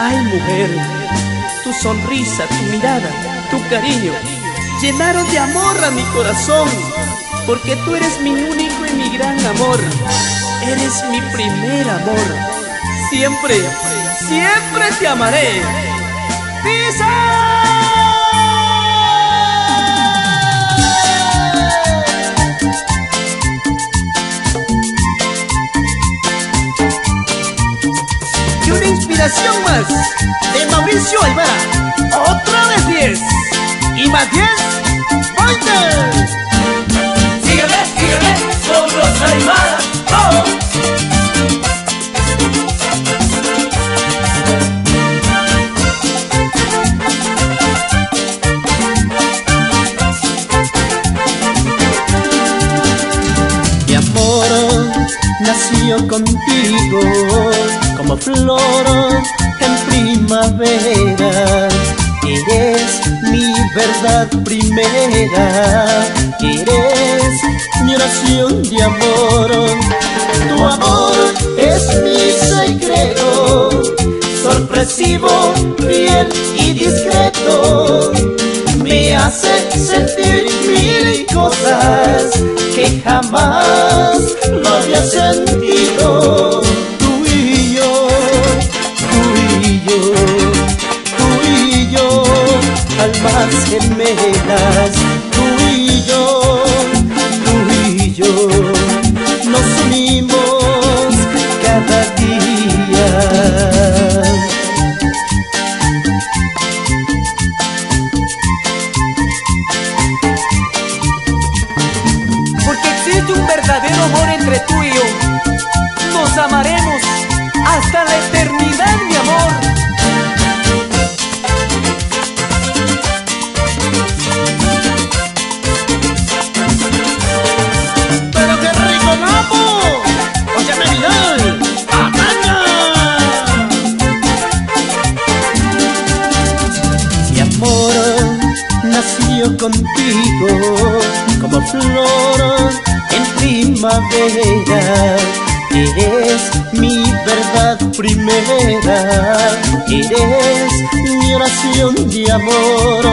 Ay, mujer, tu sonrisa, tu mirada, tu cariño llenaron de amor a mi corazón, porque tú eres mi único y mi gran amor. Eres mi primer amor. Siempre, siempre te amaré. ¡Pisa! Y una inspiración más de Mauricio Aymara. Otra vez 10 y más 10, 20. Sígueme, sígueme, con los Aymara. ¡Oh! Mi amor nació contigo como flor en primavera. Eres mi verdad primera, eres mi oración de amor. Tu amor es mi secreto, sorpresivo, fiel y discreto. Me hace sentir mil cosas que jamás lo había sentido. Tú y yo, tú y yo, tú y yo, almas gemelas. Tú y yo, nos unimos cada día. Porque existe un verdadero amor entre tú y yo. Nos amaremos hasta la eternidad, mi amor. ¡Pero qué rico mambo! ¡Óyeme, Vidal! ¡Ataca! Mi amor nació contigo como flor en primavera. Eres mi verdad primera, eres mi oración de amor.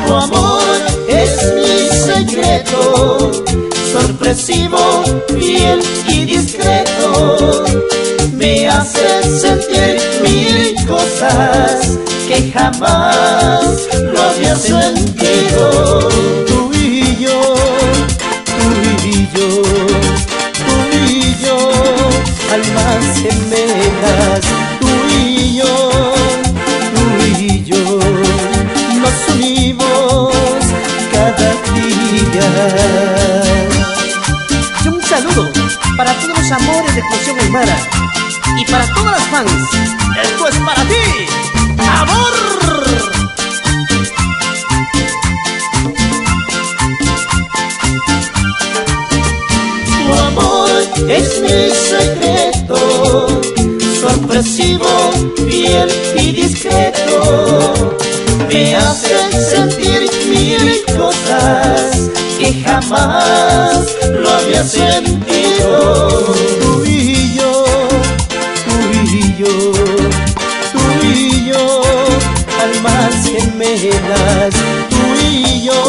Tu amor es mi secreto, sorpresivo, fiel y discreto. Me hace sentir mil cosas que jamás lo había sentido. Tú y yo, tú y yo, tú y yo, almas gemelas. Tú y yo, nos unimos cada día. Y un saludo para todos los amores de Explosión Aymara y para todas las fans. Esto es para ti, amor. Tu amor es mi secreto, sorpresivo, fiel y discreto. Me hace sentir mil cosas que jamás lo había sentido. Tú y yo, tú y yo, tú y yo, almas gemelas. Tú y yo,